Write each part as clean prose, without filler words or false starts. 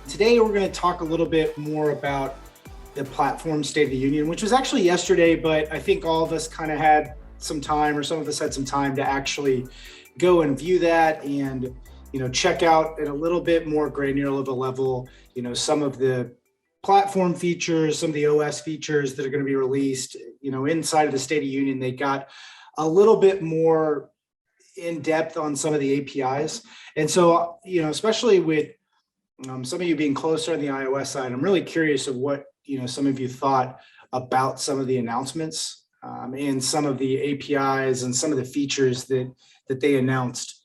Today, we're going to talk a little bit more about the platform State of the Union, which was actually yesterday, but I think all of us kind of had some time, or some of us had some time to actually go and view that and, check out at a little bit more granular of a level, some of the platform features, some of the OS features that are going to be released, inside of the State of the Union. They got a little bit more in depth on some of the APIs. And so, especially with some of you being closer on the iOS side, I'm really curious of what some of you thought about some of the announcements and some of the APIs and some of the features that they announced.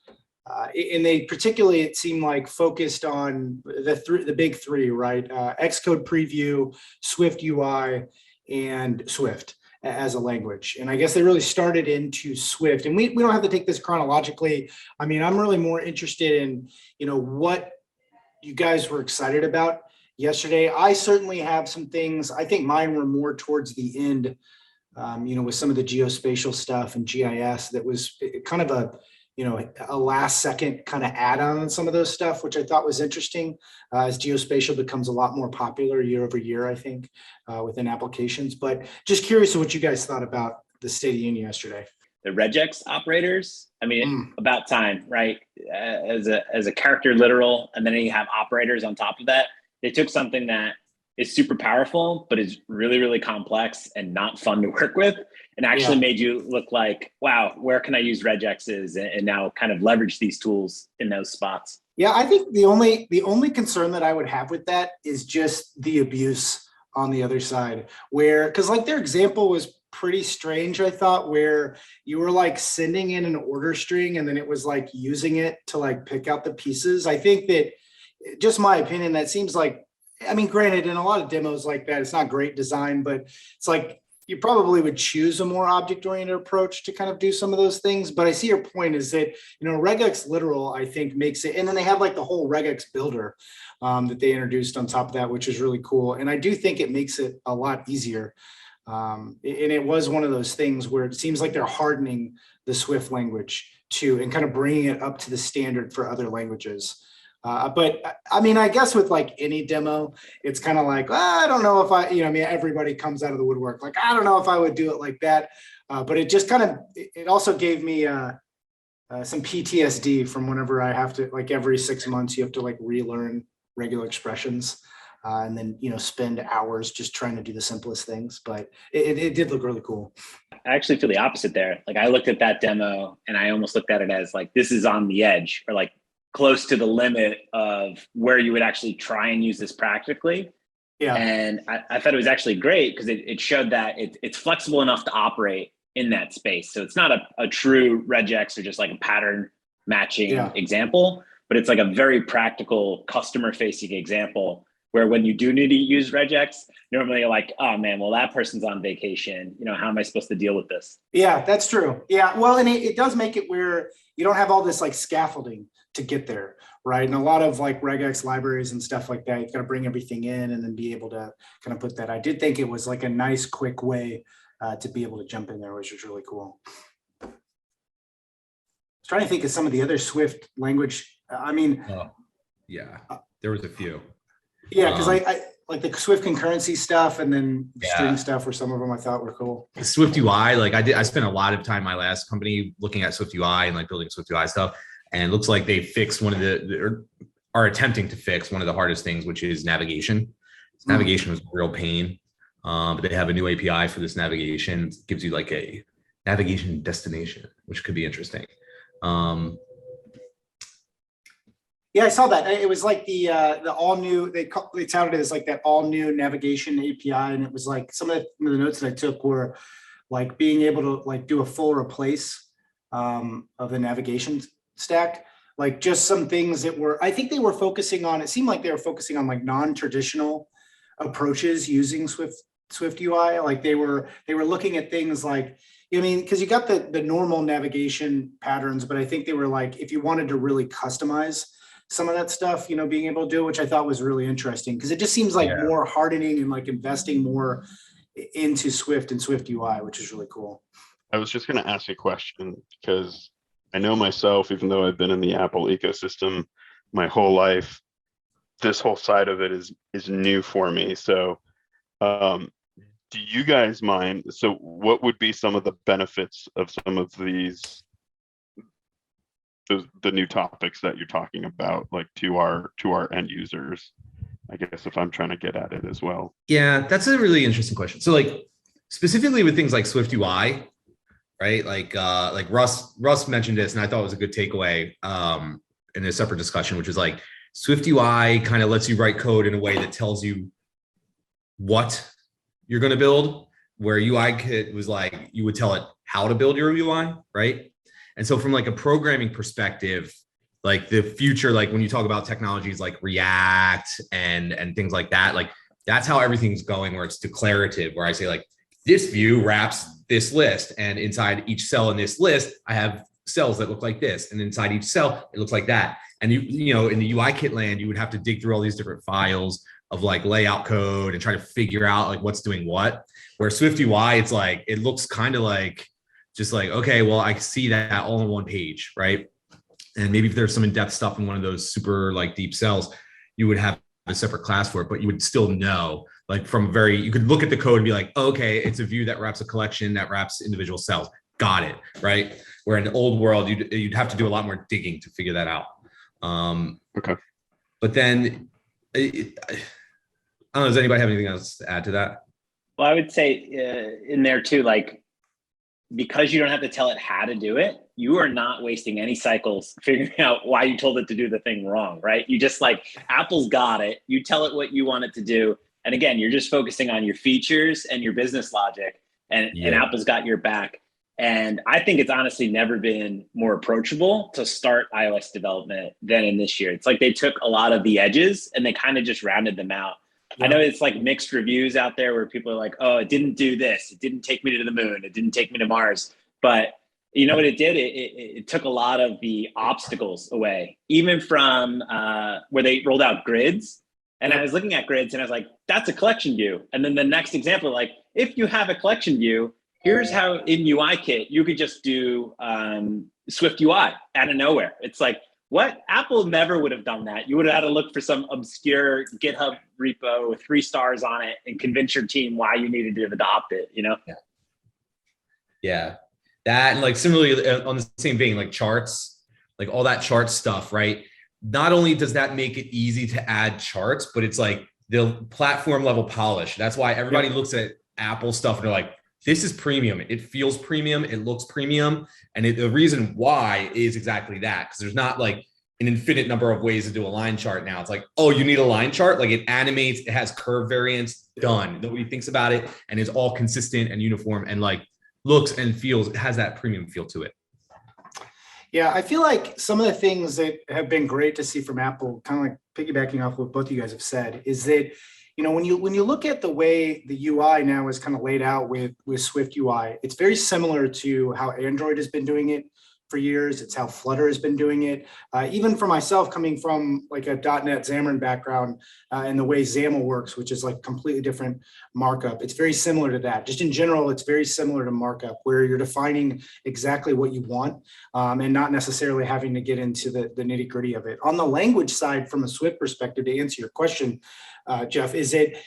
And they particularly, it seemed like, focused on the big three, right? Xcode Preview, Swift UI, and Swift as a language. And I guess they really started into Swift. And we don't have to take this chronologically. I mean, I'm really more interested in, what you guys were excited about yesterday. I certainly have some things. I think mine were more towards the end, with some of the geospatial stuff and GIS that was kind of a last second kind of add-on on some of those stuff, which I thought was interesting as geospatial becomes a lot more popular year over year, I think, within applications. But just curious of what you guys thought about the State of the Union yesterday. The regex operators, about time, right? As a character literal, and then you have operators on top of that. They took something that is super powerful, but is really, really complex and not fun to work with, and actually made you look like, wow, where can I use regexes, and now kind of leverage these tools in those spots. Yeah, I think the only concern that I would have with that is just the abuse on the other side, because their example was pretty strange, I thought, where you were like sending in an order string and then it was like using it to like pick out the pieces. I think that, just my opinion, that seems like, granted, in a lot of demos like that, it's not great design, but it's like you probably would choose a more object-oriented approach to kind of do some of those things. But I see your point is that, regex literal, I think, makes it, and then they have like the whole regex builder that they introduced on top of that, which is really cool. And I do think it makes it a lot easier. And it was one of those things where it seems like they're hardening the Swift language too, and kind of bringing it up to the standard for other languages. But I guess with like any demo, it's kind of like, I don't know if everybody comes out of the woodwork. Like, I don't know if I would do it like that. But it just it also gave me some PTSD from whenever I have to, like every 6 months, you have to like relearn regular expressions. And then, spend hours just trying to do the simplest things. But it did look really cool. I actually feel the opposite there. Like, I looked at that demo and I almost looked at it as like, this is on the edge, or like close to the limit of where you would actually try and use this practically. Yeah. And I thought it was actually great because it showed that it's flexible enough to operate in that space. So it's not a true regex or just like a pattern matching example, but it's like a very practical customer facing example where when you do need to use regex, normally you're like, oh man, well, that person's on vacation. How am I supposed to deal with this? Yeah, that's true. Yeah, well, and it does make it where you don't have all this like scaffolding to get there, right? And a lot of like regex libraries and stuff like that, you've got to bring everything in and then be able to kind of put that. I did think it was like a nice, quick way to be able to jump in there, which was really cool. I was trying to think of some of the other Swift language. Yeah, there was a few. Yeah, because I like the Swift concurrency stuff and then string stuff, where some of them I thought were cool. The Swift UI, I spent a lot of time in my last company looking at Swift UI and like building Swift UI stuff. And it looks like they fixed one of or are attempting to fix one of the hardest things, which is navigation. Navigation was a real pain, but they have a new API for this navigation. It gives you like a navigation destination, which could be interesting. Yeah, I saw that. It was like the all new. They touted it as like that all new navigation API, and it was like some of the notes that I took were like being able to like do a full replace of the navigation stack. Like just some things that were, I think they were focusing on. It seemed like they were focusing on like non-traditional approaches using Swift UI. Like they were looking at things like, because you got the normal navigation patterns, but I think they were like, if you wanted to really customize some of that stuff, being able to do, which I thought was really interesting, because it just seems like more hardening and like investing more into Swift and Swift UI, which is really cool. I was just going to ask a question because I know myself, even though I've been in the Apple ecosystem my whole life, this whole side of it is new for me. So do you guys mind? So what would be some of the benefits of some of these, the new topics that you're talking about, like to our end users? I guess if I'm trying to get at it as well. Yeah, that's a really interesting question. So like specifically with things like Swift UI, right? Like Russ mentioned this, and I thought it was a good takeaway in a separate discussion, which is like Swift UI kind of lets you write code in a way that tells you what you're going to build, where UI Kit was like you would tell it how to build your UI, right? And so from like a programming perspective, like the future, like when you talk about technologies like React and things like that, like that's how everything's going, where it's declarative, where I say like this view wraps this list, and inside each cell in this list, I have cells that look like this, and inside each cell, it looks like that. And you know, in the UI Kit land, you would have to dig through all these different files of like layout code and try to figure out like what's doing what. Where Swift UI, it's like it looks kind of like just like, okay, well, I see that all on one page, right? And maybe if there's some in-depth stuff in one of those super like deep cells, you would have a separate class for it, but you would still know like from you could look at the code and be like, oh, okay, it's a view that wraps a collection that wraps individual cells. Got it, right? Where in the old world, you'd have to do a lot more digging to figure that out. Okay. But then, I don't know, does anybody have anything else to add to that? Well, I would say in there too, like, because you don't have to tell it how to do it, you are not wasting any cycles figuring out why you told it to do the thing wrong, right? You just like, Apple's got it. You tell it what you want it to do. And again, you're just focusing on your features and your business logic, and Apple's got your back. And I think it's honestly never been more approachable to start iOS development than in this year. It's like they took a lot of the edges and they kind of just rounded them out. Yeah. I know it's like mixed reviews out there where people are like, oh, it didn't do this. It didn't take me to the moon. It didn't take me to Mars. But you know what it did? It took a lot of the obstacles away, even from where they rolled out grids. And I was looking at grids and I was like, that's a collection view. And then the next example, like, if you have a collection view, here's how in UI Kit, you could just do Swift UI out of nowhere. It's like, what? Apple never would have done that. You would have had to look for some obscure GitHub repo with 3 stars on it and convince your team why you needed to adopt it, you know? Yeah. That, and like similarly on the same vein, like charts, like all that chart stuff, right? Not only does that make it easy to add charts, but it's like the platform level polish. That's why everybody looks at Apple stuff and they're like, this is premium. It feels premium. It looks premium. And the reason why is exactly that, because there's not like an infinite number of ways to do a line chart now. It's like, oh, you need a line chart? Like it animates, it has curve variants, done. Nobody thinks about it, and it's all consistent and uniform and like looks and feels, it has that premium feel to it. Yeah, I feel like some of the things that have been great to see from Apple, kind of like piggybacking off what both of you guys have said, is that, you know, when you look at the way the UI now is kind of laid out with Swift UI, it's very similar to how Android has been doing it for years. It's how Flutter has been doing it. Even for myself, coming from like a .NET Xamarin background and the way XAML works, which is like completely different markup, it's very similar to that. Just in general, it's very similar to markup, where you're defining exactly what you want and not necessarily having to get into the nitty gritty of it. On the language side, from a Swift perspective, to answer your question, Jeff, is it,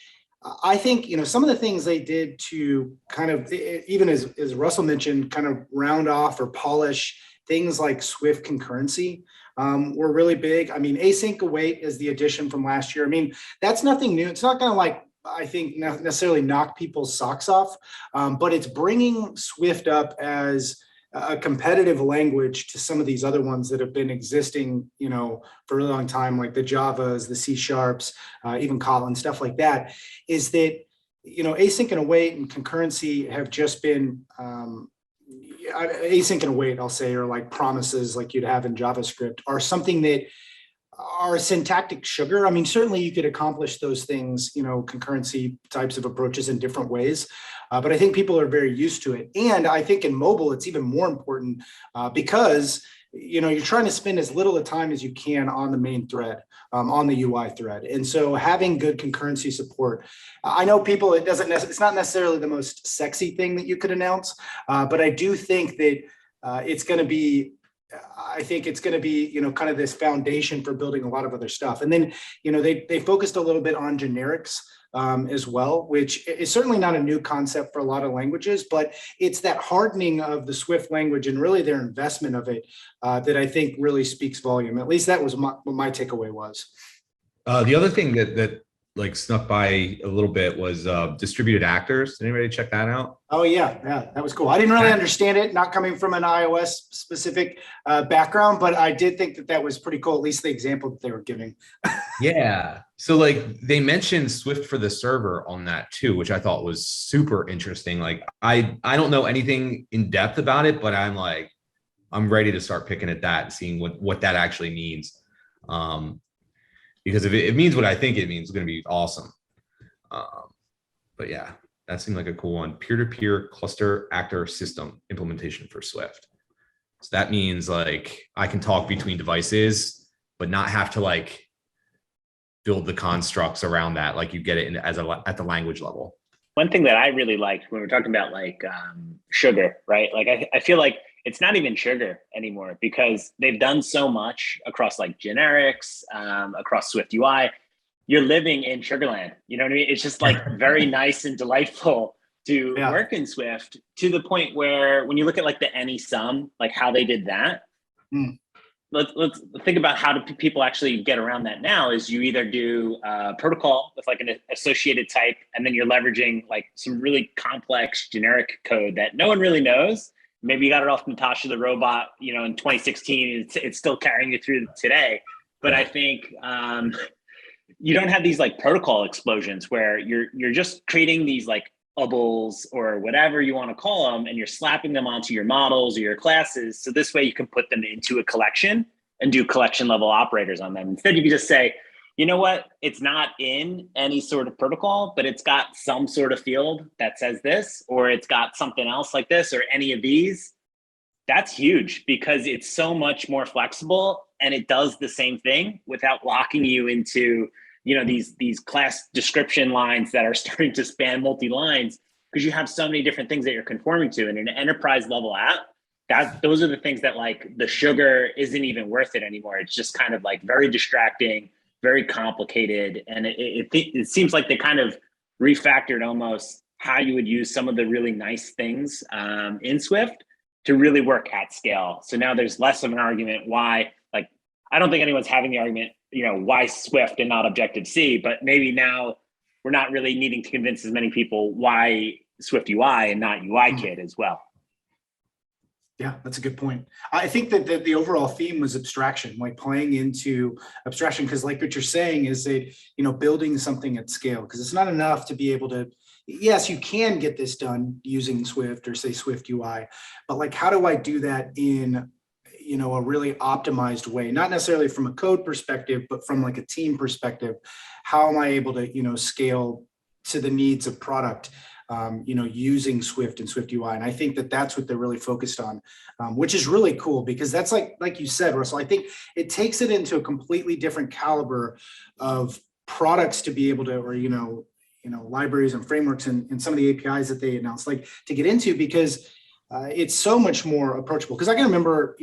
I think, you know, some of the things they did to kind of, even as Russell mentioned, kind of round off or polish things like Swift concurrency were really big. I mean, async await is the addition from last year. I mean, that's nothing new. It's not going to, like, I think, necessarily knock people's socks off, but it's bringing Swift up as a competitive language to some of these other ones that have been existing, you know, for a really long time, like the Javas, the C Sharps, even Kotlin, stuff like that. Is that, you know, async and await and concurrency have just been async and await, I'll say, or like promises like you'd have in JavaScript, are something that are syntactic sugar. I mean, certainly you could accomplish those things, you know, concurrency types of approaches in different ways. But I think people are very used to it. And I think in mobile, it's even more important because, you know, you're trying to spend as little of time as you can on the main thread, on the UI thread. And so having good concurrency support, I know people, it's not necessarily the most sexy thing that you could announce, but I do think that it's going to be I think it's going to be, kind of this foundation for building a lot of other stuff. And then, they focused a little bit on generics as well, which is certainly not a new concept for a lot of languages, but it's that hardening of the Swift language and really their investment of it that I think really speaks volume. At least that was what my takeaway was. The other thing that like snuck by a little bit was distributed actors. Did anybody check that out? Oh yeah, that was cool. I didn't really understand it, not coming from an iOS specific background, but I did think that was pretty cool. At least the example that they were giving. Yeah. So like they mentioned Swift for the server on that too, which I thought was super interesting. Like I don't know anything in depth about it, but I'm ready to start picking at that and seeing what that actually means. Because if it means what I think it means, it's going to be awesome. But yeah, that seemed like a cool one. Peer-to-peer cluster actor system implementation for Swift. So that means like I can talk between devices, but not have to like build the constructs around that. Like you get it at the language level. One thing that I really liked when we're talking about like sugar, right? Like I feel like it's not even sugar anymore because they've done so much across like generics, across Swift UI. You're living in Sugarland. You know what I mean? It's just like very nice and delightful to work in Swift, to the point where when you look at like the any sum, like how they did that. Let's think about how do people actually get around that now. Is you either do a protocol with like an associated type, and then you're leveraging like some really complex generic code that no one really knows. Maybe you got it off Natasha the robot, in 2016. It's still carrying you through today. But I think you don't have these like protocol explosions where you're just creating these like bubbles or whatever you want to call them, and you're slapping them onto your models or your classes. So this way you can put them into a collection and do collection level operators on them. Instead, you can just say, you know what? It's not in any sort of protocol, but it's got some sort of field that says this, or it's got something else like this, or any of these. That's huge because it's so much more flexible and it does the same thing without locking you into, these class description lines that are starting to span multi-lines, because you have so many different things that you're conforming to. In an enterprise level app, those are the things that like the sugar isn't even worth it anymore. It's just kind of like very distracting, very complicated. And it seems like they kind of refactored almost how you would use some of the really nice things in Swift to really work at scale. So now there's less of an argument why, like, I don't think anyone's having the argument, why Swift and not Objective-C, but maybe now we're not really needing to convince as many people why Swift UI and not UI Kit as well. Yeah, that's a good point. I think that the overall theme was abstraction, like playing into abstraction, because like what you're saying is that, building something at scale, because it's not enough to be able to, yes, you can get this done using Swift or say Swift UI, but like, how do I do that in, a really optimized way, not necessarily from a code perspective, but from like a team perspective? How am I able to, scale to the needs of product? Using Swift and Swift UI. And I think that that's what they're really focused on, which is really cool, because that's like you said, Russell, I think it takes it into a completely different caliber of products to be able to, or, libraries and frameworks and some of the APIs that they announced, like to get into, because it's so much more approachable. Because I can remember,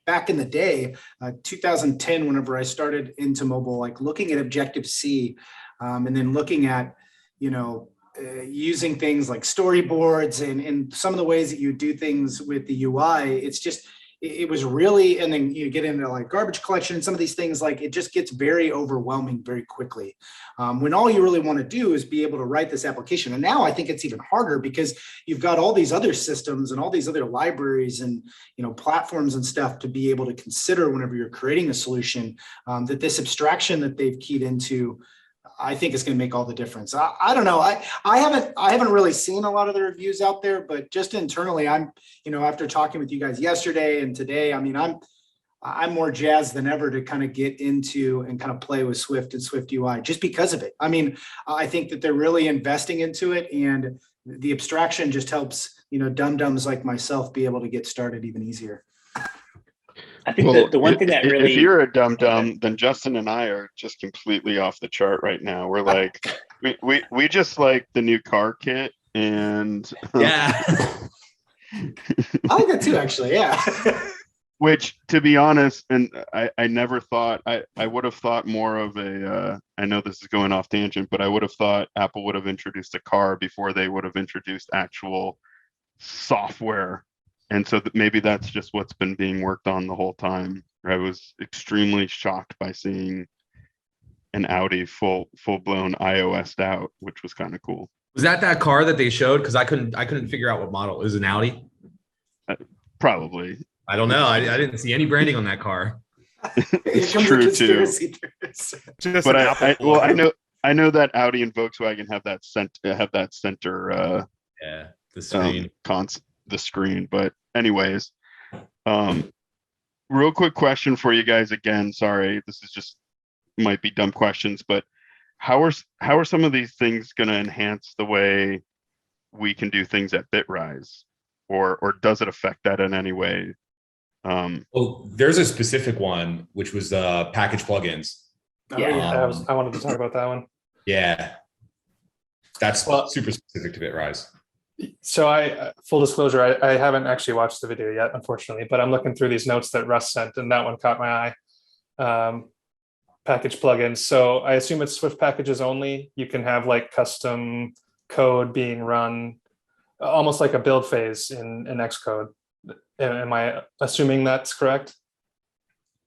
back in the day, 2010, whenever I started into mobile, like looking at Objective-C and then looking at, using things like storyboards and some of the ways that you do things with the UI, it was really, and then you get into like garbage collection and some of these things, like it just gets very overwhelming very quickly. When all you really want to do is be able to write this application. And now I think it's even harder because you've got all these other systems and all these other libraries and, platforms and stuff to be able to consider whenever you're creating a solution, that this abstraction that they've keyed into, I think it's going to make all the difference. I don't know. I haven't really seen a lot of the reviews out there, but just internally, I'm, after talking with you guys yesterday and today, I mean, I'm more jazzed than ever to kind of get into and kind of play with Swift and Swift UI just because of it. I mean, I think that they're really investing into it, and the abstraction just helps, dum-dums like myself be able to get started even easier. I think the one thing that really, if you're a dum-dum, then Justin and I are just completely off the chart right now. We're like, we just like the new car kit, and yeah, I like that too, actually. Yeah. Which, to be honest, and I never thought, I would have thought more of I know this is going off tangent, but I would have thought Apple would have introduced a car before they would have introduced actual software. And so maybe that's just what's been being worked on the whole time. I was extremely shocked by seeing an Audi full blown iOS'd out, which was kind of cool. Was that car that they showed? Because I couldn't figure out what model. It was an Audi? Probably. I don't know. I didn't see any branding on that car. It's true too. But I know that Audi and Volkswagen have that center yeah, the screen. The screen. But anyways, real quick question for you guys again. Sorry, this is just might be dumb questions, but how are some of these things going to enhance the way we can do things at Bitrise, or does it affect that in any way? Well, there's a specific one, which was package plugins. Yeah, I wanted to talk about that one. Yeah, that's super specific to Bitrise. So full disclosure, I haven't actually watched the video yet, unfortunately, but I'm looking through these notes that Russ sent, and that one caught my eye. Package plugins. So I assume it's Swift packages only. You can have like custom code being run, almost like a build phase in Xcode. Am I assuming that's correct?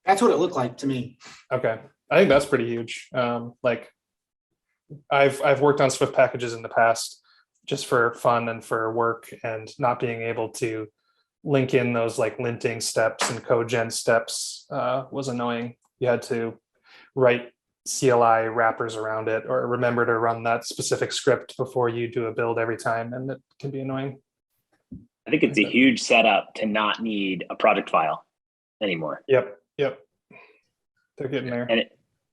That's what it looked like to me. Okay, I think that's pretty huge. Like I've worked on Swift packages in the past, just for fun and for work, and not being able to link in those like linting steps and code gen steps was annoying. You had to write CLI wrappers around it, or remember to run that specific script before you do a build every time, and it can be annoying. I think it's a huge setup to not need a project file anymore. Yep. They're getting there.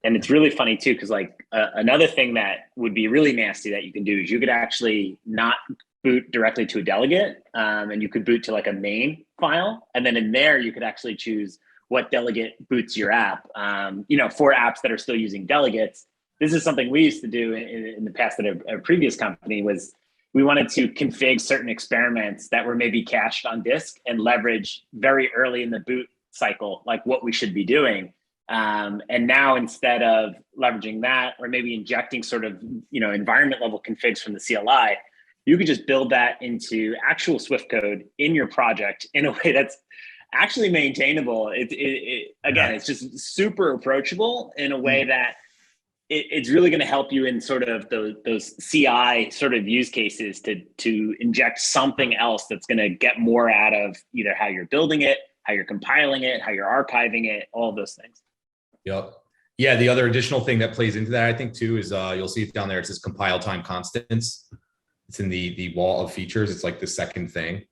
And it's really funny too, because like another thing that would be really nasty that you can do is you could actually not boot directly to a delegate, and you could boot to like a main file, and then in there you could actually choose what delegate boots your app. For apps that are still using delegates, this is something we used to do in the past at a previous company. Was we wanted to config certain experiments that were maybe cached on disk and leverage very early in the boot cycle, like what we should be doing. And now instead of leveraging that, or maybe injecting sort of, environment level configs from the CLI, you could just build that into actual Swift code in your project in a way that's actually maintainable. It's just super approachable in a way that it's really going to help you in sort of those CI sort of use cases to inject something else that's going to get more out of either how you're building it, how you're compiling it, how you're archiving it, all of those things. Yep. Yeah. The other additional thing that plays into that, I think too, is you'll see it down there. It says compile time constants. It's in the wall of features. It's like the second thing.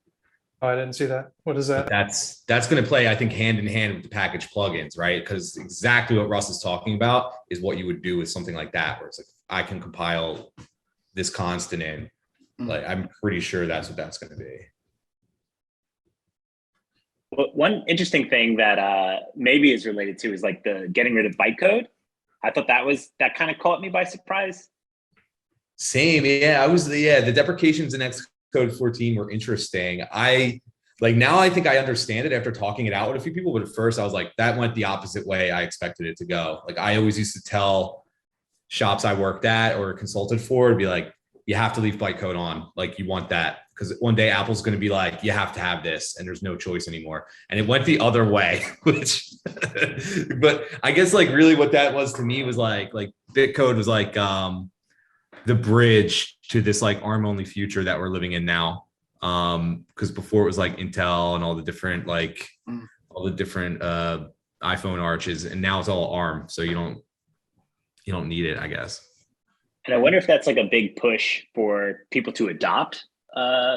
Oh, I didn't see that. What is that? That's going to play, I think, hand in hand with the package plugins, right? Because exactly what Russ is talking about is what you would do with something like that, where it's like, I can compile this constant in. Like, I'm pretty sure that's what that's going to be. Well, one interesting thing that maybe is related to is like the getting rid of bytecode. I thought that kind of caught me by surprise. Same, yeah. The deprecations in Xcode 14 were interesting. Now I think I understand it after talking it out with a few people, but at first I was like, that went the opposite way I expected it to go. Like, I always used to tell shops I worked at or consulted for, to be like, you have to leave bytecode on. Like, you want that, because one day Apple's going to be like, you have to have this, and there's no choice anymore. And it went the other way, which, but I guess like really what that was to me was like Bitcode was like the bridge to this like ARM only future that we're living in now. Because before it was like Intel and all the different iPhone arches, and now it's all ARM. So you don't need it, I guess. And I wonder if that's like a big push for people to adopt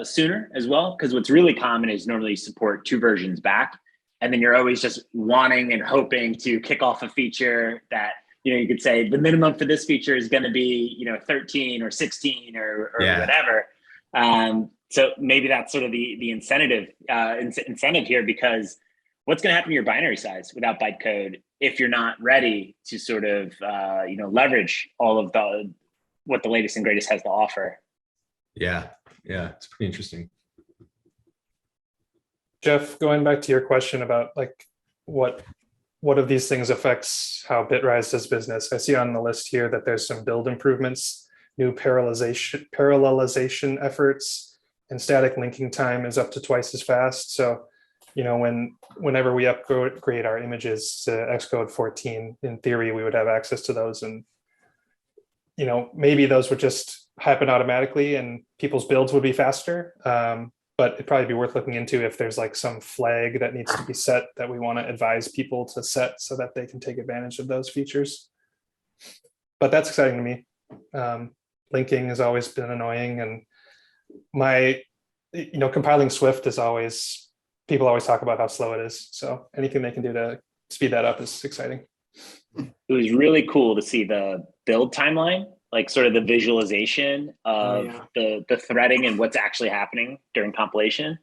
sooner as well. Because what's really common is normally support 2 versions back, and then you're always just wanting and hoping to kick off a feature that, you could say the minimum for this feature is going to be, 13 or 16 or whatever. So maybe that's sort of the incentive here, because what's going to happen to your binary size without bytecode if you're not ready to sort of, leverage all of what the latest and greatest has to offer? Yeah, it's pretty interesting. Jeff, going back to your question about like what of these things affects how Bitrise does business. I see on the list here that there's some build improvements, new parallelization efforts, and static linking time is up to twice as fast. So, whenever we upgrade our images to Xcode 14, in theory, we would have access to those. And, maybe those would just happen automatically and people's builds would be faster. But it'd probably be worth looking into if there's like some flag that needs to be set that we want to advise people to set so that they can take advantage of those features. But that's exciting to me. Linking has always been annoying, and compiling Swift is always, people always talk about how slow it is. So anything they can do to speed that up is exciting. It was really cool to see the build timeline, like sort of the visualization of the threading and what's actually happening during compilation.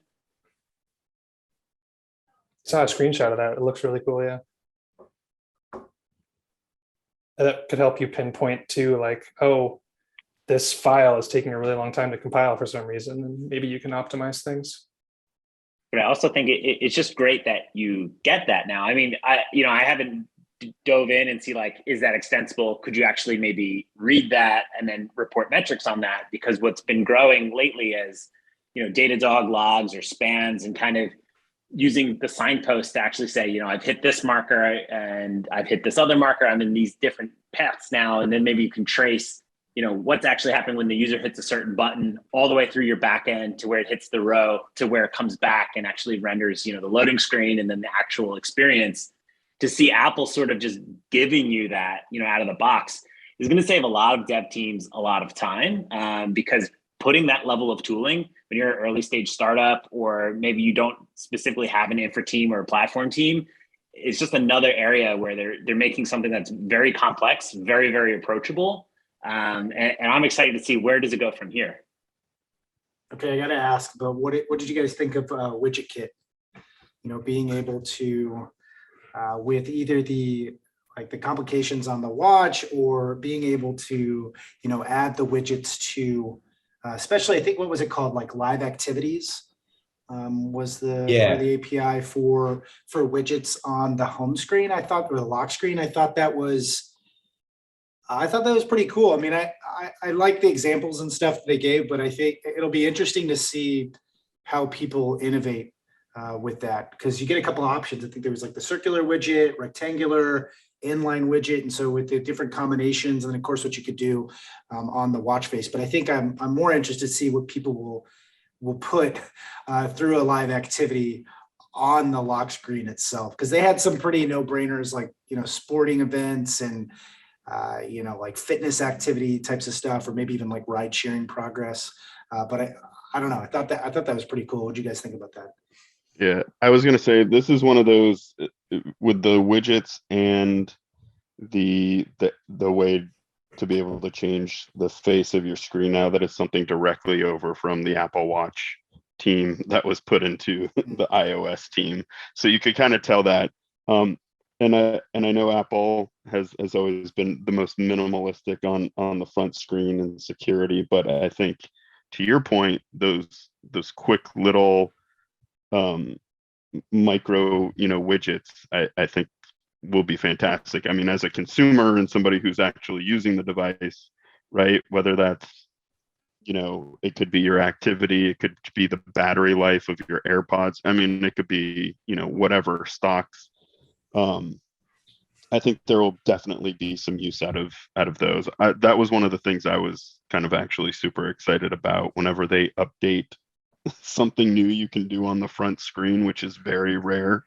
Saw a screenshot of that. It looks really cool. Yeah. And that could help you pinpoint to like, oh, this file is taking a really long time to compile for some reason, and maybe you can optimize things. But I also think it's just great that you get that now. I mean, I haven't dove in and see like, is that extensible? Could you actually maybe read that and then report metrics on that? Because what's been growing lately is, Datadog logs or spans, and kind of using the signpost to actually say, I've hit this marker and I've hit this other marker. I'm in these different paths now. And then maybe you can trace, what's actually happening when the user hits a certain button all the way through your backend to where it hits the row to where it comes back and actually renders, the loading screen and then the actual experience. To see Apple sort of just giving you that, out of the box is going to save a lot of dev teams a lot of time, because putting that level of tooling when you're an early stage startup, or maybe you don't specifically have an infra team or a platform team, it's just another area where they're making something that's very complex, very, very approachable. And I'm excited to see where does it go from here. Okay, I got to ask, but what did you guys think of Widget Kit? Being able to with either the complications on the watch, or being able to add the widgets to especially, I think, what was it called, like live activities was the API for widgets on the home screen, I thought, or the lock screen. I thought that was pretty cool. I mean, I like the examples and stuff that they gave, but I think it'll be interesting to see how people innovate with that, because you get a couple of options. I think there was like the circular widget, rectangular, inline widget, and so with the different combinations, and then of course what you could do on the watch face. But I think I'm more interested to see what people will put through a live activity on the lock screen itself, because they had some pretty no-brainers, like sporting events and like fitness activity types of stuff, or maybe even like ride sharing progress. But I don't know. I thought that was pretty cool. What do you guys think about that? Yeah, I was going to say, this is one of those with the widgets and the way to be able to change the face of your screen now, that it's something directly over from the Apple Watch team that was put into the iOS team. So you could kind of tell that. And I know Apple has always been the most minimalistic on the front screen and security, but I think, to your point, those quick little micro widgets, I think will be fantastic. I mean, as a consumer and somebody who's actually using the device, right, whether that's it could be your activity, it could be the battery life of your AirPods, I mean, it could be whatever stocks. I think there will definitely be some use out of those. That was one of the things I was kind of actually super excited about. Whenever they update something new you can do on the front screen, which is very rare,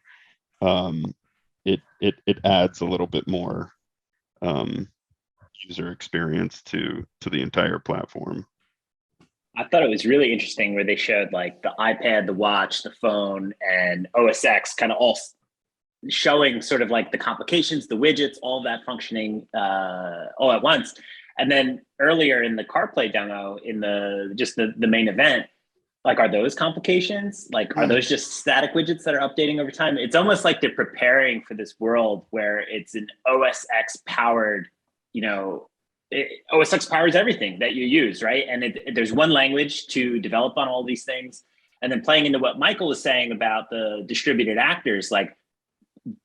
it adds a little bit more user experience to the entire platform. I thought it was really interesting where they showed like the iPad, the watch, the phone, and OS X kind of all showing sort of like the complications, the widgets, all of that functioning all at once. And then earlier in the CarPlay demo, in the main event, like, are those complications? Like, are those just static widgets that are updating over time? It's almost like they're preparing for this world where it's an OS X powered, OS X powers everything that you use, right? And there's one language to develop on all these things. And then playing into what Michael was saying about the distributed actors, like,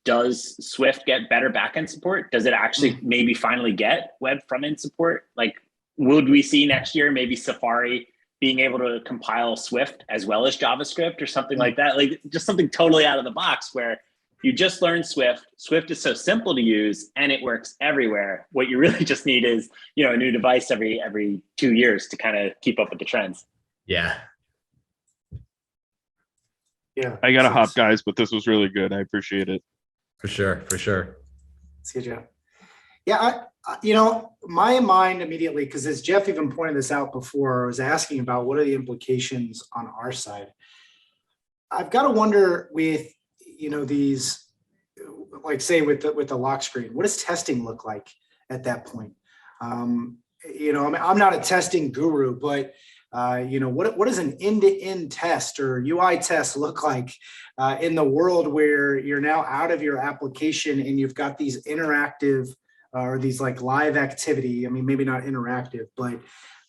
does Swift get better backend support? Does it actually maybe finally get web front-end support? Like, would we see next year maybe Safari being able to compile Swift as well as JavaScript or something like that? Like, just something totally out of the box where you just learn Swift. Swift is so simple to use and it works everywhere. What you really just need is, you know, a new device every 2 years to kind of keep up with the trends. Yeah. Yeah. I got to hop, guys, but this was really good. I appreciate it. For sure. For sure. That's good, Jeff. Yeah, you know, my mind immediately, because as Jeff even pointed this out before, I was asking about what are the implications on our side. I've got to wonder with, you know, these, like say with the lock screen, what does testing look like at that point? You know, I mean, I'm not a testing guru, but you know, what does an end-to-end test or UI test look like in the world where you're now out of your application and you've got these interactive or these like live activity? I mean, maybe not interactive, but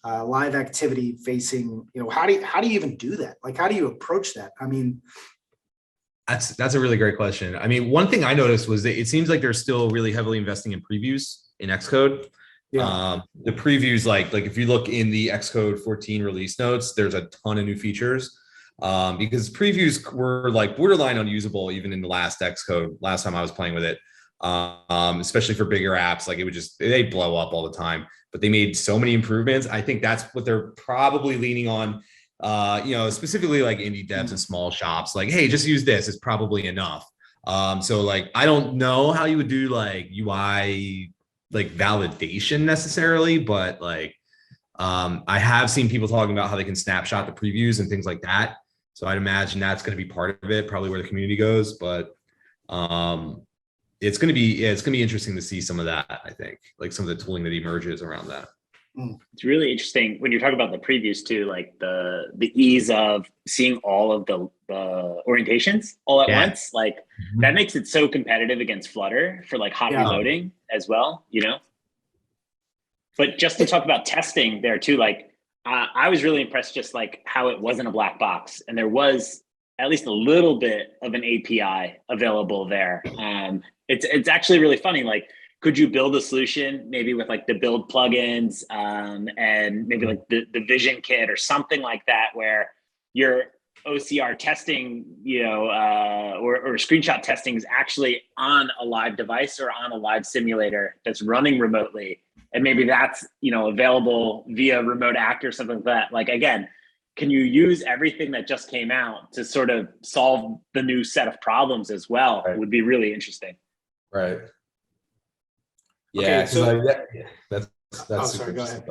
live activity facing, you know, how do you even do that? Like, how do you approach that? I mean, that's a really great question. I mean, one thing I noticed was that it seems like they're still really heavily investing in previews in Xcode. Yeah. The previews, like if you look in the Xcode 14 release notes, there's a ton of new features because previews were like borderline unusable even in the last Xcode, last time I was playing with it, especially for bigger apps. Like it would just, they blow up all the time, but they made so many improvements. I think that's what they're probably leaning on, you know, specifically like indie devs and small shops, like, hey, just use this, it's probably enough. So like, I don't know how you would do like UI like validation necessarily, but like I have seen people talking about how they can snapshot the previews and things like that. So I'd imagine that's going to be part of it, probably where the community goes. But it's going to be interesting to see some of that. I think like some of the tooling that emerges around that. It's really interesting when you're talking about the previews too, like the ease of seeing all of the orientations all at once. Like that makes it so competitive against Flutter for like hot reloading as well, you know? But just to talk about testing there too, like I was really impressed just like how it wasn't a black box and there was at least a little bit of an API available there. It's actually really funny. Like, could you build a solution maybe with like the build plugins and maybe like the Vision Kit or something like that, where your OCR testing, you know, or screenshot testing is actually on a live device or on a live simulator that's running remotely. And maybe that's, you know, available via remote act or something like that. Like, again, can you use everything that just came out to sort of solve the new set of problems as well? Right. It would be really interesting. Right. Yeah, okay, that's oh, sorry, go ahead.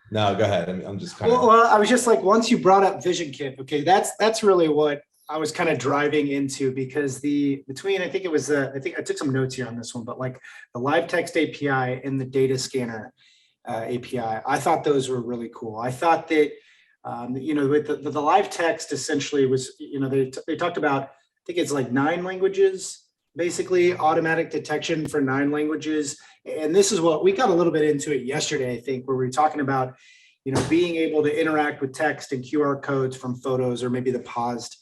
No, go ahead. I'm just kind of. Well, I was just like, once you brought up Vision Kit, okay, that's really what I was kind of driving into, because I think it was I think I took some notes here on this one, but like the live text API and the data scanner API, I thought those were really cool. I thought that you know, with the live text essentially was, you know, they talked about, I think it's like 9 languages. Basically automatic detection for 9 languages. And this is what we got a little bit into it yesterday, I think, where we were talking about, you know, being able to interact with text and QR codes from photos or maybe the paused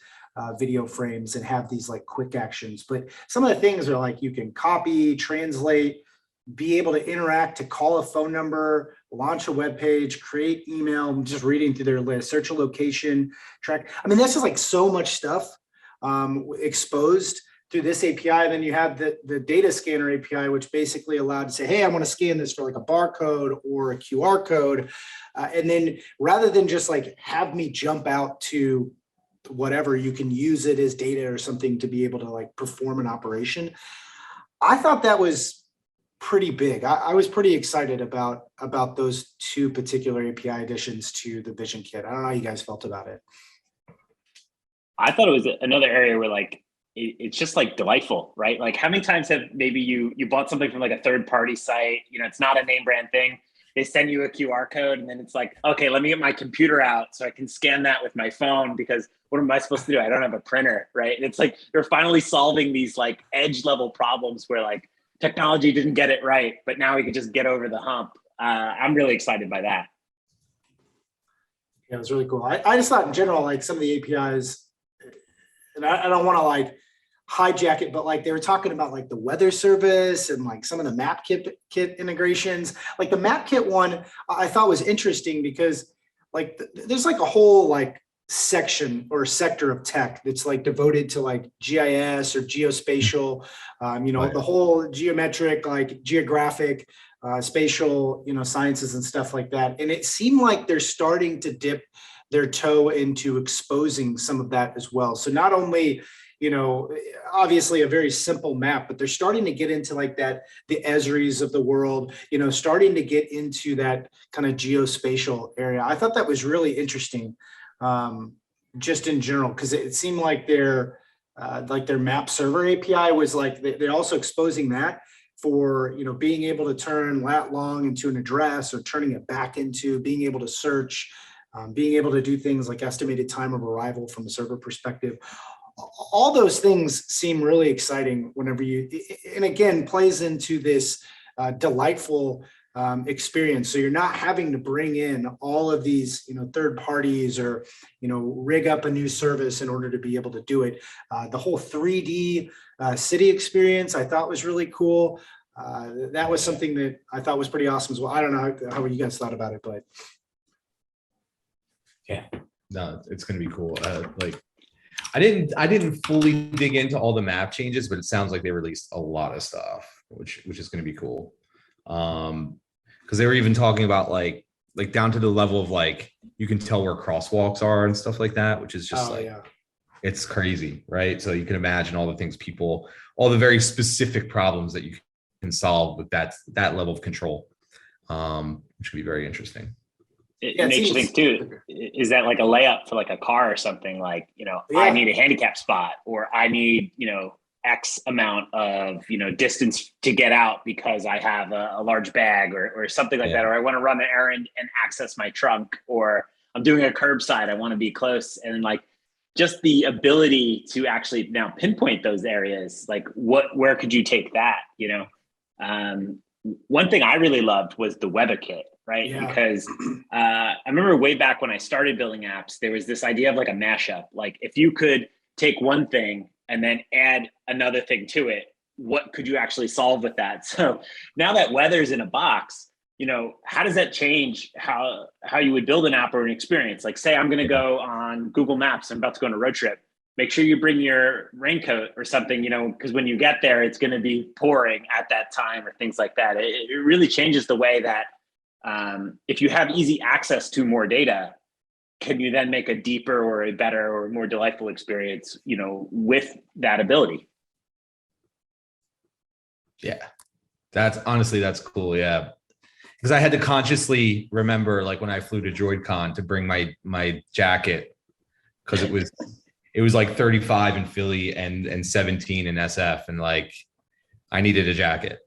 video frames and have these like quick actions. But some of the things are like you can copy, translate, be able to interact, to call a phone number, launch a web page, create email. I'm just reading through their list, search a location, track. I mean, that's just like so much stuff exposed through this API. And then you have the data scanner API, which basically allowed to say, hey, I want to scan this for like a barcode or a QR code. And then rather than just like have me jump out to whatever, you can use it as data or something to be able to like perform an operation. I thought that was pretty big. I was pretty excited about those 2 particular API additions to the Vision Kit. I don't know how you guys felt about it. I thought it was another area where like, it's just like delightful, right? Like how many times have maybe you bought something from like a third-party site, you know, it's not a name brand thing. They send you a QR code and then it's like, okay, let me get my computer out so I can scan that with my phone, because what am I supposed to do? I don't have a printer, right? And it's like, they're finally solving these like edge level problems where like technology didn't get it right, but now we can just get over the hump. I'm really excited by that. Yeah, it was really cool. I just thought in general, like some of the APIs, and I don't want to like hijack it, but like they were talking about like the weather service and like some of the map kit integrations. Like the map kit one I thought was interesting because like there's like a whole like section or sector of tech that's like devoted to like GIS or geospatial, the whole geometric, like geographic, spatial, sciences and stuff like that. And it seemed like they're starting to dip their toe into exposing some of that as well. So not only, obviously a very simple map, but they're starting to get into like that, the Esris of the world, starting to get into that kind of geospatial area. I thought that was really interesting, just in general, because it seemed like their map server API was like, they're also exposing that for, being able to turn lat long into an address or turning it back into being able to search, being able to do things like estimated time of arrival from a server perspective. All those things seem really exciting whenever and again, plays into this delightful experience. So you're not having to bring in all of these, third parties or, rig up a new service in order to be able to do it. The whole 3D city experience I thought was really cool. That was something that I thought was pretty awesome as well. I don't know how you guys thought about it, but. Yeah, no, it's going to be cool. I didn't fully dig into all the map changes, but it sounds like they released a lot of stuff, which is going to be cool. Because they were even talking about like down to the level of like you can tell where crosswalks are and stuff like that, which is just it's crazy, right? So you can imagine all the things all the very specific problems that you can solve with that level of control, which would be very interesting. It makes you think too, is that like a layup for like a car or something, like, I need a handicap spot, or I need, X amount of, distance to get out because I have a large bag or something like that, or I want to run an errand and access my trunk, or I'm doing a curbside, I want to be close. And like, just the ability to actually now pinpoint those areas, like where could you take that, one thing I really loved was the Weather Kit. Right. Yeah. Because I remember way back when I started building apps, there was this idea of like a mashup. Like if you could take one thing and then add another thing to it, what could you actually solve with that? So now that weather's in a box, how does that change how you would build an app or an experience? Like say I'm going to go on Google Maps, I'm about to go on a road trip. Make sure you bring your raincoat or something, because when you get there, it's going to be pouring at that time or things like that. It really changes the way that if you have easy access to more data, can you then make a deeper or a better or more delightful experience, with that ability? Yeah, that's cool. Yeah. Because I had to consciously remember, like when I flew to DroidCon, to bring my jacket, because it was like 35 in Philly and 17 in SF. And like, I needed a jacket,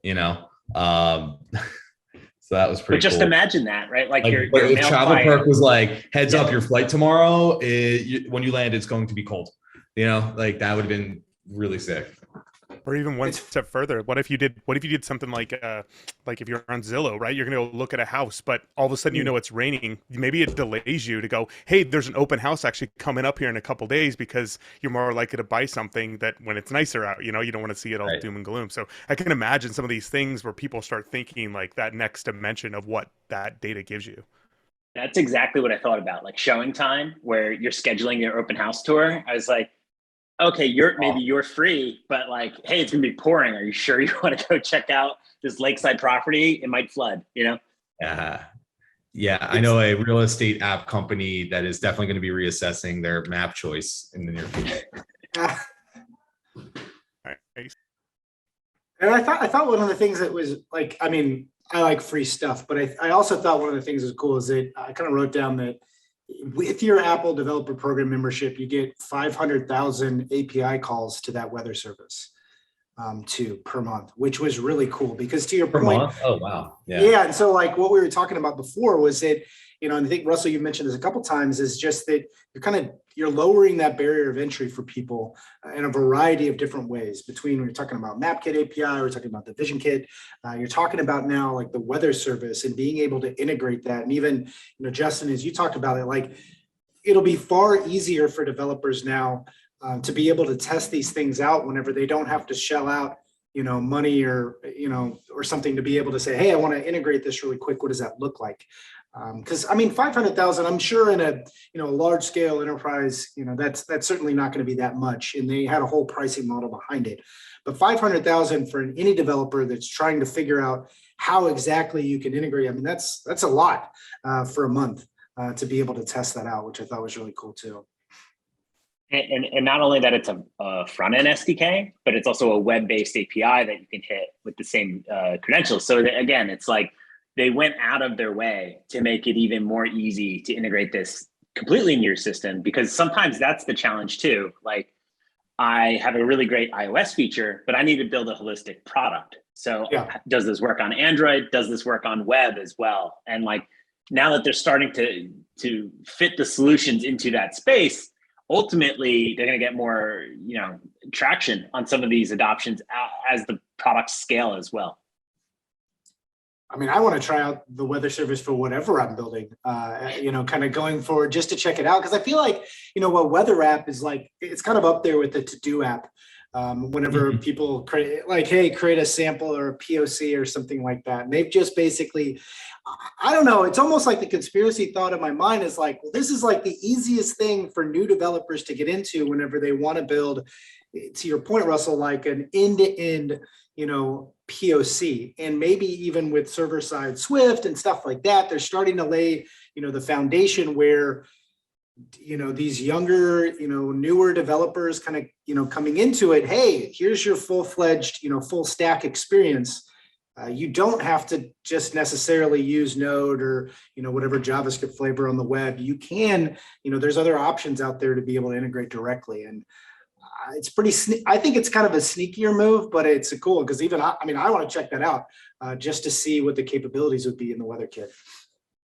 So that was pretty cool. But just imagine that, right? Like your if Travel Perk was like, heads up, your flight tomorrow, when you land, it's going to be cold. Like that would have been really sick. Or even one step further, what if you did something like if you're on Zillow, right? You're going to go look at a house, but all of a sudden it's raining. Maybe it delays you to go, hey, there's an open house actually coming up here in a couple days, because you're more likely to buy something that when it's nicer out, you don't want to see it all doom and gloom. So I can imagine some of these things where people start thinking like that next dimension of what that data gives you. That's exactly what I thought about, like showing time, where you're scheduling your open house tour. I was like, okay, you're free, but like, hey, it's gonna be pouring. Are you sure you want to go check out this lakeside property? It might flood, Yeah, I know a real estate app company that is definitely going to be reassessing their map choice in the near future. And I thought one of the things that was like, I mean, I like free stuff, but I also thought one of the things that was cool is that I kind of wrote down that with your Apple Developer Program membership, you get 500,000 API calls to that weather service per month, which was really cool because to your point. Month? Oh, wow. Yeah. And so like what we were talking about before was that, and I think Russell, you mentioned this a couple of times, is just that you're lowering that barrier of entry for people in a variety of different ways. Between when you're talking about MapKit API, we're talking about the Vision Kit, you're talking about now like the weather service and being able to integrate that. And even, Justin, as you talked about it, like it'll be far easier for developers now to be able to test these things out whenever they don't have to shell out, money or, or something to be able to say, hey, I want to integrate this really quick. What does that look like? Because 500,000, I'm sure in a, large scale enterprise, that's certainly not going to be that much. And they had a whole pricing model behind it. But 500,000 for any developer that's trying to figure out how exactly you can integrate, that's a lot for a month to be able to test that out, which I thought was really cool too. And not only that it's a front-end SDK, but it's also a web-based API that you can hit with the same credentials. So that, again, it's like they went out of their way to make it even more easy to integrate this completely in your system, because sometimes that's the challenge too. Like, I have a really great iOS feature, but I need to build a holistic product. So does this work on Android? Does this work on web as well? And like, now that they're starting to fit the solutions into that space, ultimately they're going to get more, traction on some of these adoptions as the products scale as well. I want to try out the weather service for whatever I'm building, kind of going forward just to check it out. Because I feel like, what weather app is like, it's kind of up there with the to-do app. Whenever people create, like, hey, create a sample or a POC or something like that. And they've just basically, I don't know, it's almost like the conspiracy thought in my mind is like, well, this is like the easiest thing for new developers to get into whenever they want to build, to your point, Russell, like an end-to-end, POC. And maybe even with server-side Swift and stuff like that, they're starting to lay, the foundation where, these younger, newer developers kind of, coming into it, hey, here's your full-fledged, full stack experience. You don't have to just necessarily use Node or, whatever JavaScript flavor on the web. You can, there's other options out there to be able to integrate directly. And it's pretty, I think it's kind of a sneakier move, but it's a cool, because even, I want to check that out just to see what the capabilities would be in the weather kit.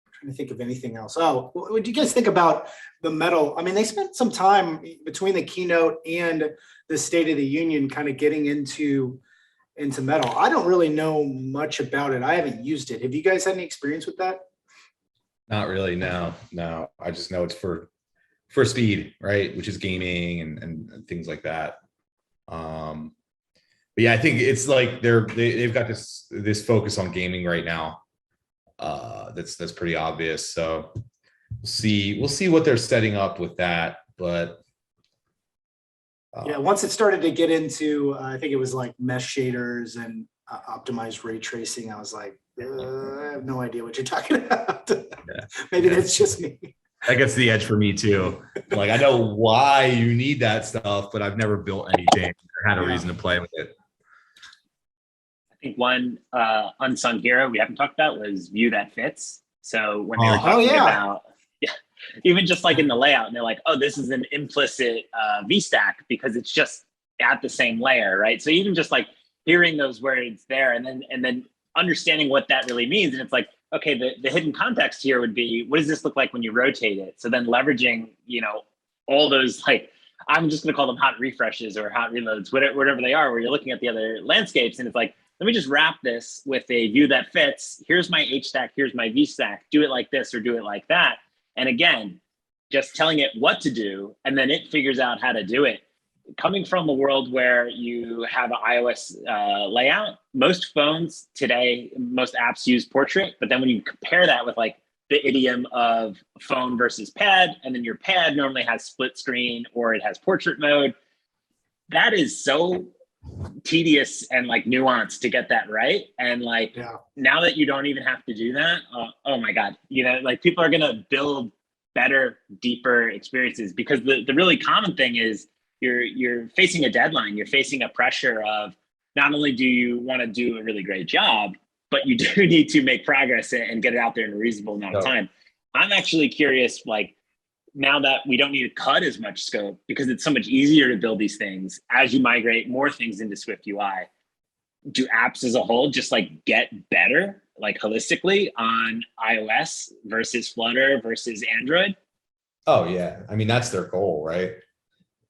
I'm trying to think of anything else. Oh, what do you guys think about the Metal? They spent some time between the keynote and the State of the Union kind of getting into Metal. I don't really know much about it. I haven't used it. Have you guys had any experience with that? Not really, no. I just know it's for speed, right? Which is gaming and things like that. But yeah, I think it's like they've got this focus on gaming right now. That's pretty obvious. So we'll see what they're setting up with that. But yeah, once it started to get into, I think it was like mesh shaders and optimized ray tracing, I was like, I have no idea what you're talking about. Yeah. Maybe that's just me. That gets the edge for me too. Like, I know why you need that stuff, but I've never built anything or had a reason to play with it. I think one unsung hero we haven't talked about was view that fits. So when they were talking about, even just like in the layout, and they're like, oh, this is an implicit VStack because it's just at the same layer, right? So even just like hearing those words there and then understanding what that really means. And it's like, okay, the hidden context here would be, what does this look like when you rotate it? So then leveraging, all those, like, I'm just going to call them hot refreshes or hot reloads, whatever they are, where you're looking at the other landscapes. And it's like, let me just wrap this with a view that fits. Here's my H stack. Here's my V stack. Do it like this or do it like that. And again, just telling it what to do, and then it figures out how to do it. Coming from a world where you have an iOS layout, most phones today, most apps use portrait, but then when you compare that with like the idiom of phone versus pad, and then your pad normally has split screen or it has portrait mode, that is so tedious and like nuanced to get that right. And like, now that you don't even have to do that, oh my God, like people are gonna build better, deeper experiences, because the really common thing is you're facing a deadline. You're facing a pressure of, not only do you want to do a really great job, but you do need to make progress and get it out there in a reasonable amount of time. I'm actually curious, like, now that we don't need to cut as much scope because it's so much easier to build these things as you migrate more things into Swift UI, do apps as a whole just like get better, like holistically on iOS versus Flutter versus Android? Oh yeah. That's their goal, right?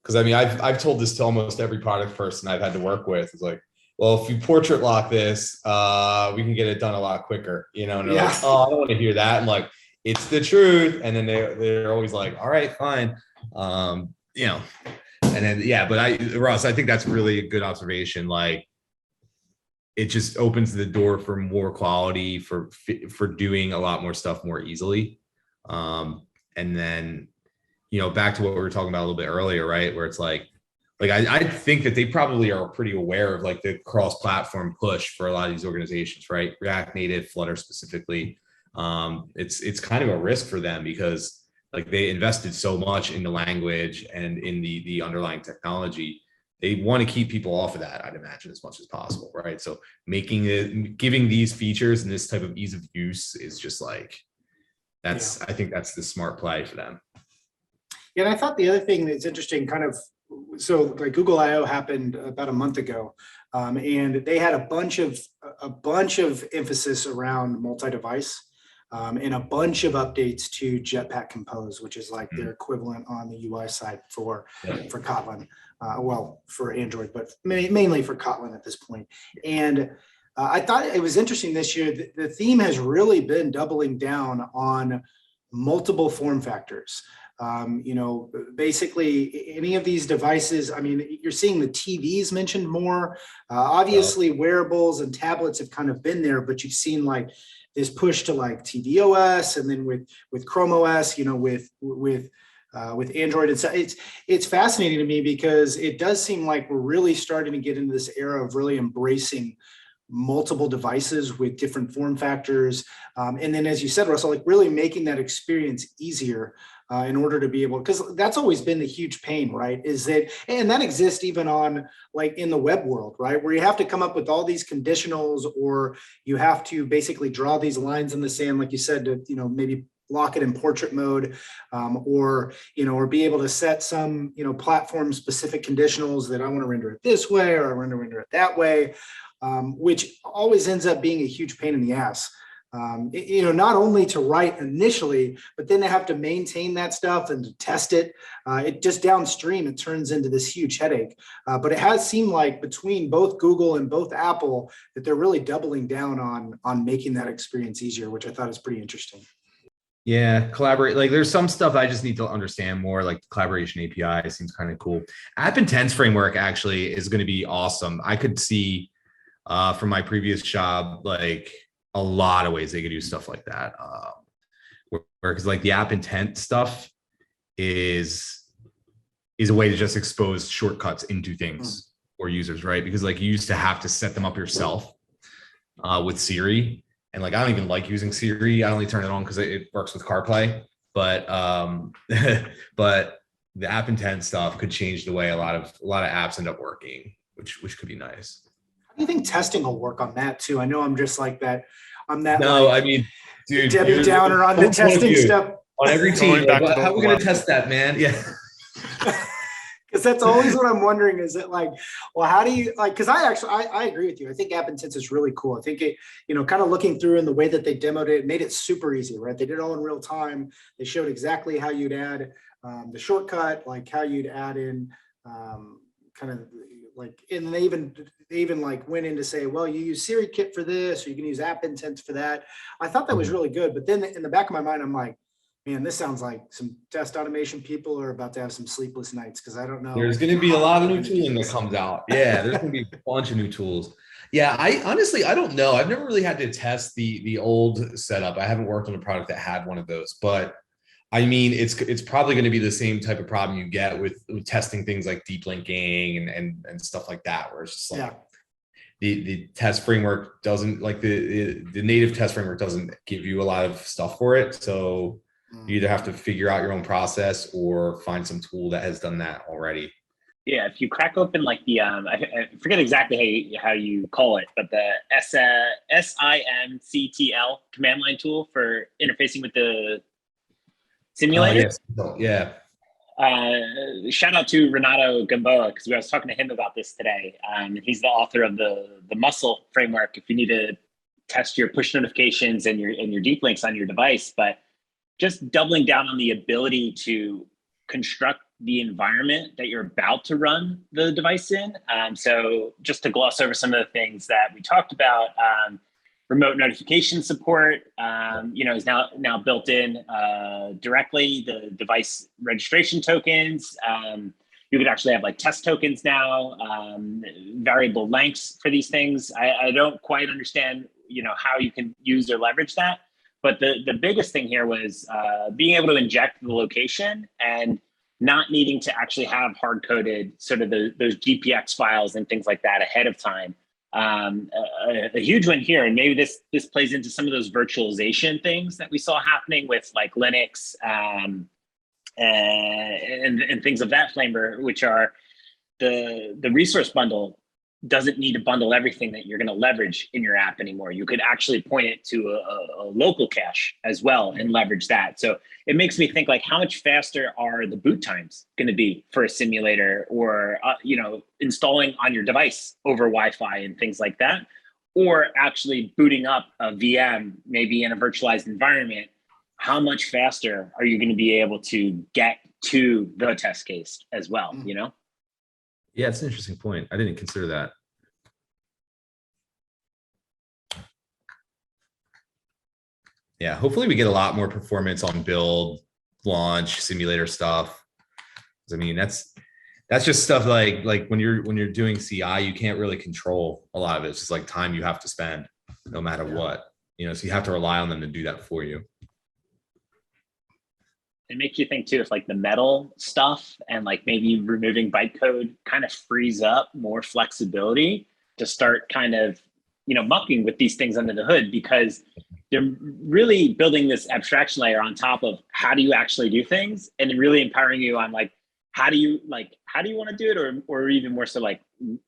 Because I've told this to almost every product person I've had to work with. It's like, well, if you portrait lock this, we can get it done a lot quicker, and they're like, oh, I don't want to hear that. And like, it's the truth. And then they're always like, all right, fine. And And yeah, but Ross, I think that's really a good observation. Like, it just opens the door for more quality, for doing a lot more stuff more easily. And then, back to what we were talking about a little bit earlier, right? Where it's like I think that they probably are pretty aware of like the cross-platform push for a lot of these organizations, right? React Native, Flutter specifically. It's kind of a risk for them because like they invested so much in the language and in the underlying technology. They want to keep people off of that, I'd imagine, as much as possible, right? So giving these features and this type of ease of use is just like, I think that's the smart play for them. Yeah, and I thought the other thing that's interesting, so like Google I/O happened about a month ago, and they had a bunch of emphasis around multi-device, and a bunch of updates to Jetpack Compose, which is like their equivalent on the UI side for Kotlin, for Android, but mainly for Kotlin at this point. And I thought it was interesting this year. The theme has really been doubling down on multiple form factors. Basically any of these devices, I mean, you're seeing the TVs mentioned more. Obviously wearables and tablets have kind of been there, but you've seen like this push to like tvOS, and then with Chrome OS, with Android. It's fascinating to me because it does seem like we're really starting to get into this era of really embracing multiple devices with different form factors. And then, as you said, Russell, like really making that experience easier in order to be able, because that's always been the huge pain, right? And that exists even on like in the web world, right? Where you have to come up with all these conditionals, or you have to basically draw these lines in the sand, like you said, to, maybe lock it in portrait mode, or be able to set some, platform specific conditionals that I want to render it this way, or I want to render it that way. Which always ends up being a huge pain in the ass. Not only to write initially, but then they have to maintain that stuff and to test it. It just downstream, it turns into this huge headache. But it has seemed like between both Google and both Apple that they're really doubling down on making that experience easier, which I thought is pretty interesting. Yeah, collaborate. Like there's some stuff I just need to understand more, like the collaboration API seems kind of cool. App Intents framework actually is going to be awesome. I could see from my previous job, like a lot of ways they could do stuff like that. Because like the app intent stuff is a way to just expose shortcuts into things or users, right? Because like you used to have to set them up yourself with Siri. And like, I don't even like using Siri. I only turn it on because it works with CarPlay. But but the app intent stuff could change the way a lot of apps end up working, which could be nice. How do you think testing will work on that too? I know I'm just like that. I'm that. No, like, I mean, dude, Debbie Downer on the testing stuff. On every team, like, how are we gonna test that, man? Yeah. Because that's always what I'm wondering, is it like, well, how do you like, because I agree with you. I think App Intents is really cool. I think it, kind of looking through in the way that they demoed it, made it super easy, right? They did it all in real time. They showed exactly how you'd add the shortcut, like how you'd add in kind of like, and they even like went in to say, well, you use Siri Kit for this, or you can use App Intents for that. I thought that was really good. But then in the back of my mind, I'm like, man, this sounds like some test automation people are about to have some sleepless nights, because I don't know. There's going to be a lot of new tooling that comes out. Yeah, there's going to be a bunch of new tools. Yeah, I honestly don't know. I've never really had to test the old setup. I haven't worked on a product that had one of those, but I mean, it's probably going to be the same type of problem you get with testing things like deep linking and stuff like that, where it's just like the test framework doesn't, like the native test framework doesn't give you a lot of stuff for it. So you either have to figure out your own process or find some tool that has done that already. Yeah, if you crack open like the I forget exactly how you call it, but the SIMCTL command line tool for interfacing with the simulator. Yes. Yeah. Shout out to Renato Gamboa, because I was talking to him about this today. He's the author of the muscle framework if you need to test your push notifications and your deep links on your device. But just doubling down on the ability to construct the environment that you're about to run the device in. So just to gloss over some of the things that we talked about, remote notification support, is now built in directly. The device registration tokens, You could actually have like test tokens now, variable lengths for these things. I don't quite understand, how you can use or leverage that. But the biggest thing here was being able to inject the location and not needing to actually have hard-coded sort of those GPX files and things like that ahead of time. A huge one here, and maybe this plays into some of those virtualization things that we saw happening with like Linux and things of that flavor, which are the resource bundle doesn't need to bundle everything that you're going to leverage in your app anymore. You could actually point it to a local cache as well and leverage that. So it makes me think like, how much faster are the boot times going to be for a simulator, or installing on your device over Wi-Fi and things like that, or actually booting up a VM maybe in a virtualized environment? How much faster are you going to be able to get to the test case as well? Yeah, it's an interesting point. I didn't consider that. Yeah, hopefully we get a lot more performance on build, launch, simulator stuff. I mean, that's just stuff like when you're doing CI, you can't really control a lot of it. It's just like time you have to spend no matter what, so you have to rely on them to do that for you. It makes you think too, if like the metal stuff and like maybe removing bytecode kind of frees up more flexibility to start kind of, mucking with these things under the hood, because they're really building this abstraction layer on top of how do you actually do things, and really empowering you on like, how do you want to do it? Or even more so like,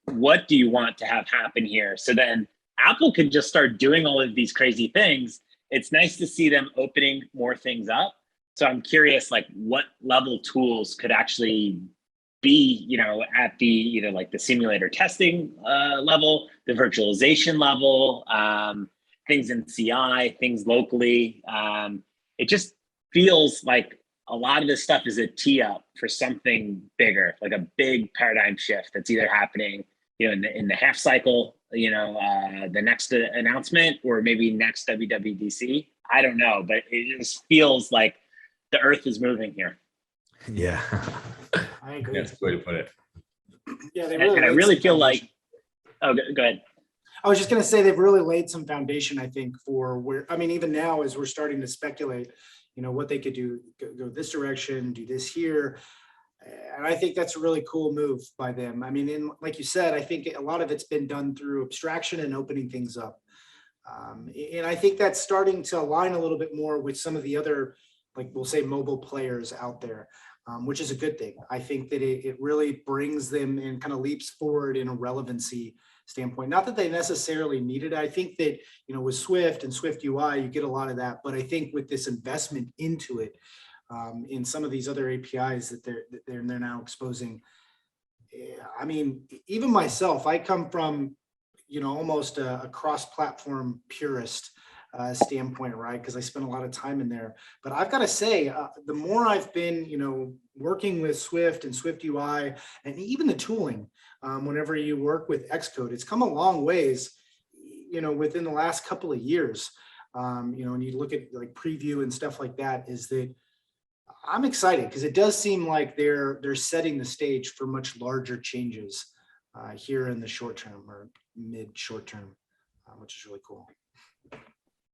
what do you want to have happen here? So then Apple could just start doing all of these crazy things. It's nice to see them opening more things up. So I'm curious, like what level tools could actually be, at the either like the simulator testing level, the virtualization level, things in CI, things locally. It just feels like a lot of this stuff is a tee up for something bigger, like a big paradigm shift that's either happening, in the half cycle, the next announcement, or maybe next WWDC. I don't know, but it just feels like the earth is moving here. Yeah, I agree. That's the way to put it. Yeah, and I really feel like, go ahead. I was just going to say they've really laid some foundation, I think, for where, even now as we're starting to speculate, what they could do, go this direction, do this here. And I think that's a really cool move by them. Like you said, I think a lot of it's been done through abstraction and opening things up. And I think that's starting to align a little bit more with some of the other, like we'll say, mobile players out there, which is a good thing. I think that it really brings them and kind of leaps forward in a relevancy standpoint. Not that they necessarily need it. I think that, with Swift and Swift UI, you get a lot of that. But I think with this investment into it, in some of these other APIs that they're now exposing, even myself, I come from, almost a cross-platform purist standpoint, right? Because I spent a lot of time in there. But I've got to say, the more I've been, working with Swift and Swift UI, and even the tooling, whenever you work with Xcode, it's come a long ways, within the last couple of years. When you look at like preview and stuff like that, is that I'm excited because it does seem like they're setting the stage for much larger changes here in the short term or mid short term, which is really cool.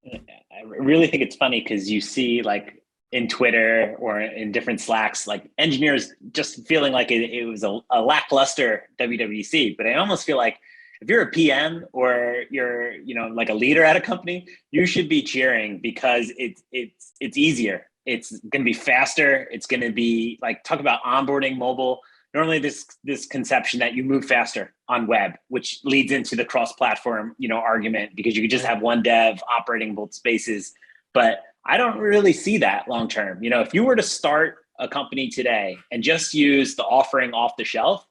I really think it's funny because you see like in Twitter or in different Slacks, like engineers just feeling like it was a lackluster WWDC. But I almost feel like if you're a PM or you're, like a leader at a company, you should be cheering because it's easier. It's going to be faster. It's going to be like, talk about onboarding mobile. Normally this conception that you move faster on web, which leads into the cross-platform, argument, because you could just have one dev operating both spaces. But I don't really see that long term. If you were to start a company today and just use the offering off the shelf,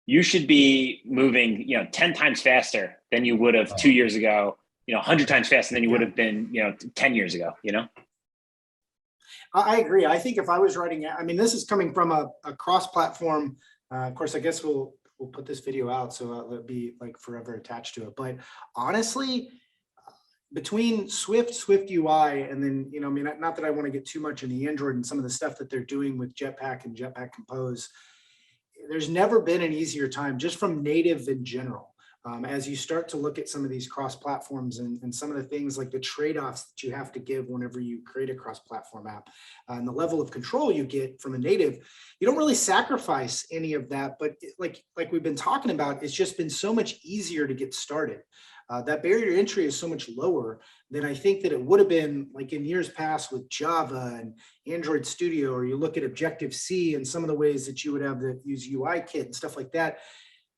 you should be moving, 10 times faster than you would have 2 years ago, 100 times faster than you would have been, 10 years ago, I agree. I think if I was writing, this is coming from a cross-platform. Of course, I guess we'll put this video out, so it'll be like forever attached to it. But honestly, between Swift UI, and then, not that I want to get too much in the Android and some of the stuff that they're doing with Jetpack and Jetpack Compose, there's never been an easier time just from native in general. As you start to look at some of these cross platforms and some of the things like the trade-offs that you have to give whenever you create a cross-platform app and the level of control you get from a native, you don't really sacrifice any of that. But like we've been talking about, it's just been so much easier to get started. That barrier to entry is so much lower than I think that it would have been like in years past with Java and Android Studio, or you look at Objective-C and some of the ways that you would have to use UI Kit and stuff like that.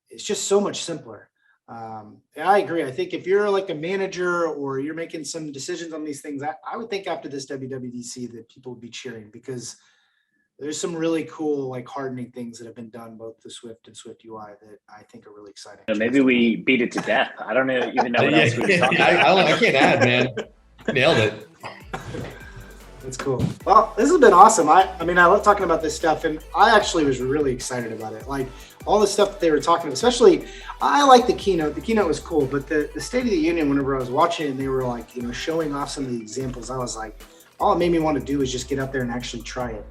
It's just so much simpler. I agree. I think if you're like a manager or you're making some decisions on these things, I would think after this WWDC that people would be cheering, because there's some really cool, like hardening things that have been done both to Swift and Swift UI that I think are really exciting. Maybe we beat it to death. I don't even know what else we can talk about. I can't add, man. Nailed it. That's cool. Well, this has been awesome. I mean, I love talking about this stuff, and I actually was really excited about it. Like all the stuff that they were talking about, especially, I like the keynote. The keynote was cool, but the State of the Union, whenever I was watching it, and they were like, showing off some of the examples, I was like, all it made me want to do is just get up there and actually try it.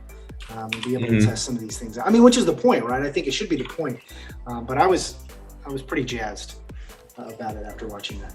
And be able to test some of these things. I mean, which is the point, right? I think it should be the point. But I was pretty jazzed about it after watching that.